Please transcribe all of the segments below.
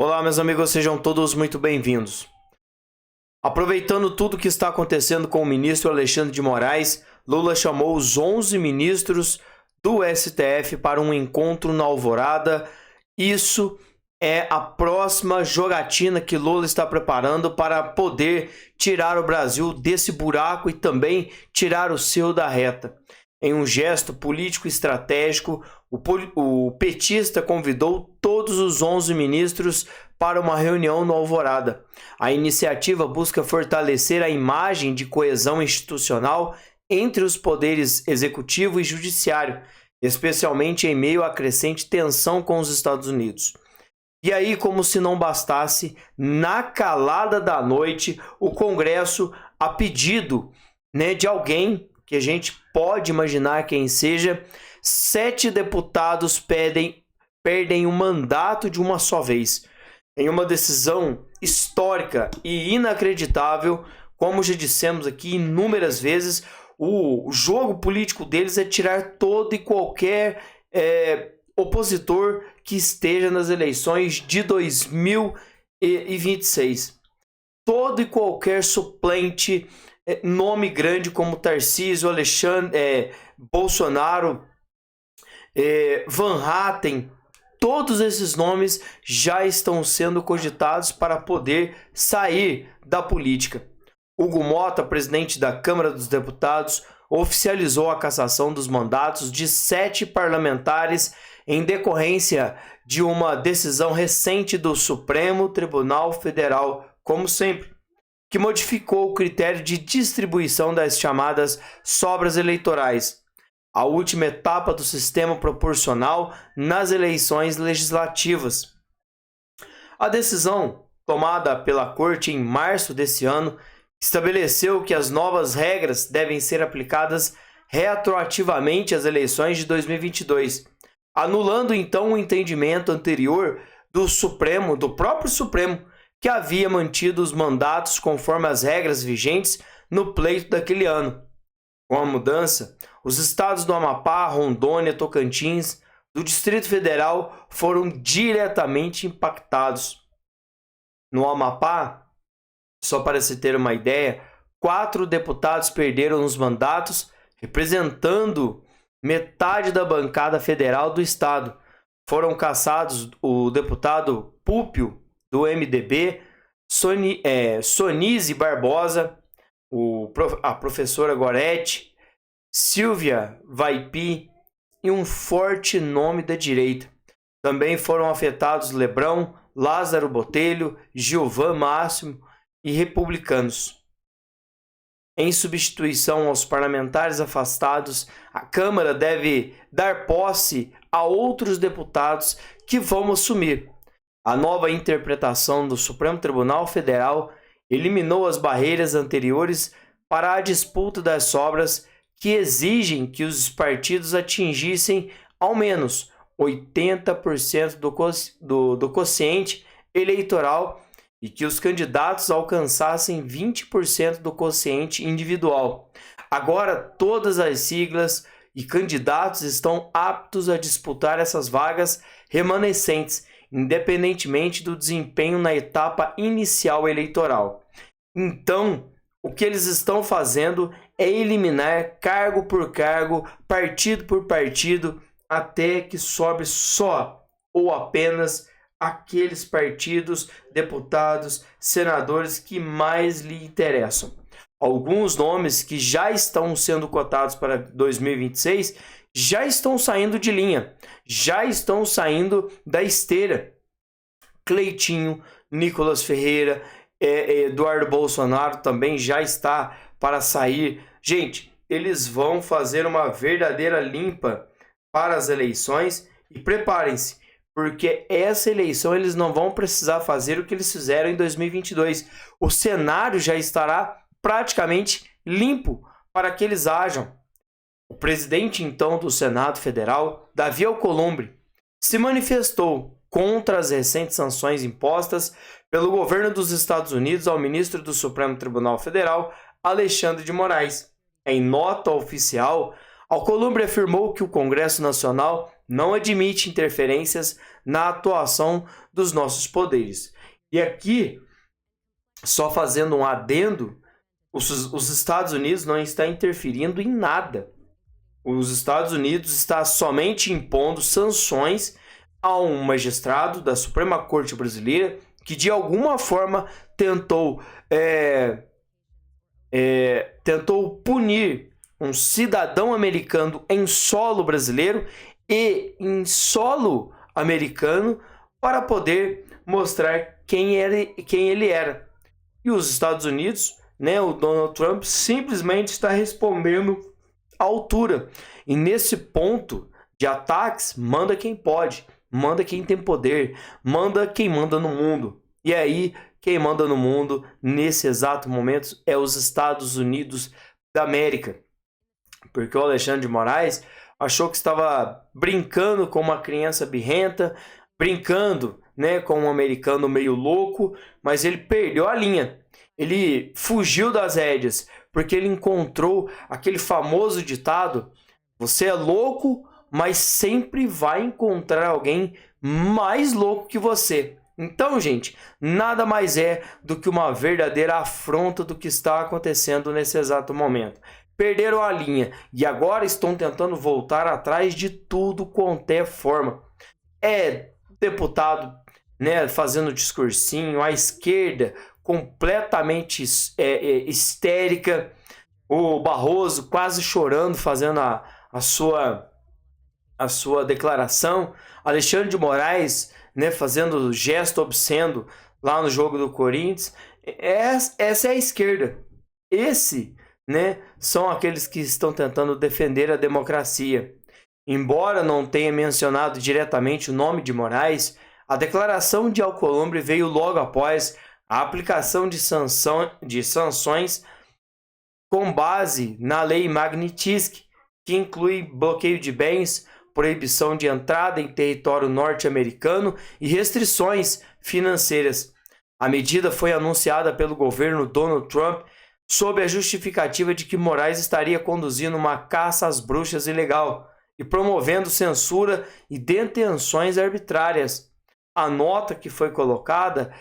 Olá, meus amigos, sejam todos muito bem-vindos. Aproveitando tudo que está acontecendo com o ministro Alexandre de Moraes, Lula chamou os 11 ministros do STF para um encontro na Alvorada. Isso é a próxima jogatina que Lula está preparando para poder tirar o Brasil desse buraco e também tirar o seu da reta. Em um gesto político estratégico, o petista convidou todos os 11 ministros para uma reunião no Alvorada. A iniciativa busca fortalecer a imagem de coesão institucional entre os poderes executivo e judiciário, especialmente em meio à crescente tensão com os Estados Unidos. E aí, como se não bastasse, na calada da noite, o Congresso, a pedido de alguém que a gente pode imaginar quem seja, 7 deputados perdem o mandato de uma só vez. Em uma decisão histórica e inacreditável, como já dissemos aqui inúmeras vezes, o jogo político deles é tirar todo e qualquer opositor que esteja nas eleições de 2026. Todo e qualquer suplente, nome grande como Tarcísio, Alexandre, Bolsonaro, Van Hatten, todos esses nomes já estão sendo cogitados para poder sair da política. Hugo Mota, presidente da Câmara dos Deputados, oficializou a cassação dos mandatos de 7 parlamentares em decorrência de uma decisão recente do Supremo Tribunal Federal, como sempre, que modificou o critério de distribuição das chamadas sobras eleitorais, a última etapa do sistema proporcional nas eleições legislativas. A decisão, tomada pela Corte em março desse ano, estabeleceu que as novas regras devem ser aplicadas retroativamente às eleições de 2022, anulando então o entendimento anterior do próprio Supremo, que havia mantido os mandatos conforme as regras vigentes no pleito daquele ano. Com a mudança, os estados do Amapá, Rondônia, Tocantins, do Distrito Federal foram diretamente impactados. No Amapá, só para se ter uma ideia, 4 deputados perderam os mandatos, representando metade da bancada federal do estado. Foram cassados o deputado Púpio, do MDB, Sonise Barbosa, a professora Gorete, Silvia Vaipi e um forte nome da direita. Também foram afetados Lebrão, Lázaro Botelho, Gilvan Máximo e republicanos. Em substituição aos parlamentares afastados, a Câmara deve dar posse a outros deputados que vão assumir. A nova interpretação do Supremo Tribunal Federal eliminou as barreiras anteriores para a disputa das sobras que exigem que os partidos atingissem ao menos 80% do quociente eleitoral e que os candidatos alcançassem 20% do quociente individual. Agora, todas as siglas e candidatos estão aptos a disputar essas vagas remanescentes, independentemente do desempenho na etapa inicial eleitoral. Então, o que eles estão fazendo é eliminar cargo por cargo, partido por partido, até que sobe só ou apenas aqueles partidos, deputados, senadores que mais lhe interessam. Alguns nomes que já estão sendo cotados para 2026 já estão saindo de linha, já estão saindo da esteira. Cleitinho, Nicolas Ferreira, Eduardo Bolsonaro também já está para sair. Gente, eles vão fazer uma verdadeira limpa para as eleições e preparem-se, porque essa eleição eles não vão precisar fazer o que eles fizeram em 2022. O cenário já estará praticamente limpo para que eles ajam. O presidente, então, do Senado Federal, Davi Alcolumbre, se manifestou contra as recentes sanções impostas pelo governo dos Estados Unidos ao ministro do Supremo Tribunal Federal, Alexandre de Moraes. Em nota oficial, Alcolumbre afirmou que o Congresso Nacional não admite interferências na atuação dos nossos poderes. E aqui, só fazendo um adendo, os Estados Unidos não estão interferindo em nada. Os Estados Unidos está somente impondo sanções a um magistrado da Suprema Corte Brasileira que de alguma forma tentou punir um cidadão americano em solo brasileiro e em solo americano para poder mostrar quem ele era. E os Estados Unidos, o Donald Trump, simplesmente está respondendo à altura. E nesse ponto de ataques, manda quem pode, manda quem tem poder, manda quem manda no mundo. E aí, quem manda no mundo, nesse exato momento, é os Estados Unidos da América. Porque o Alexandre de Moraes achou que estava brincando com uma criança birrenta, brincando, com um americano meio louco, mas ele perdeu a linha. Ele fugiu das rédeas, porque ele encontrou aquele famoso ditado: você é louco, mas sempre vai encontrar alguém mais louco que você. Então, gente, nada mais é do que uma verdadeira afronta do que está acontecendo nesse exato momento. Perderam a linha e agora estão tentando voltar atrás de tudo quanto é forma. Deputado, fazendo discursinho, a esquerda completamente histérica, o Barroso quase chorando fazendo a sua declaração, Alexandre de Moraes fazendo gesto obsceno lá no jogo do Corinthians. Essa é a esquerda. São aqueles que estão tentando defender a democracia. Embora não tenha mencionado diretamente o nome de Moraes, a declaração de Alcolumbre veio logo após a aplicação de sanções com base na Lei Magnitsky, que inclui bloqueio de bens, proibição de entrada em território norte-americano e restrições financeiras. A medida foi anunciada pelo governo Donald Trump sob a justificativa de que Moraes estaria conduzindo uma caça às bruxas ilegal e promovendo censura e detenções arbitrárias. A nota que foi colocada,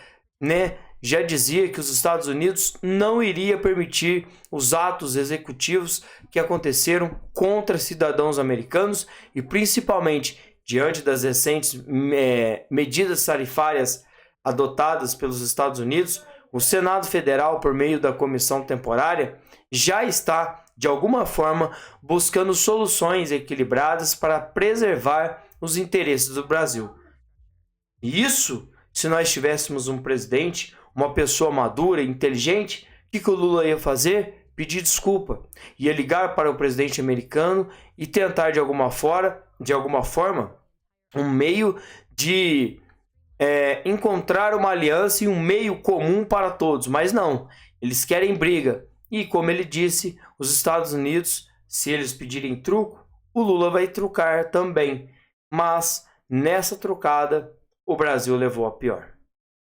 já dizia que os Estados Unidos não iria permitir os atos executivos que aconteceram contra cidadãos americanos e principalmente diante das recentes medidas tarifárias adotadas pelos Estados Unidos. O Senado Federal, por meio da comissão temporária, já está, de alguma forma, buscando soluções equilibradas para preservar os interesses do Brasil. E isso, se nós tivéssemos um presidente, uma pessoa madura, inteligente, o que o Lula ia fazer? Pedir desculpa. Ia ligar para o presidente americano e tentar, de alguma forma, um meio de encontrar uma aliança e um meio comum para todos. Mas não, eles querem briga. E como ele disse, os Estados Unidos, se eles pedirem truco, o Lula vai trucar também. Mas nessa trucada, o Brasil levou a pior.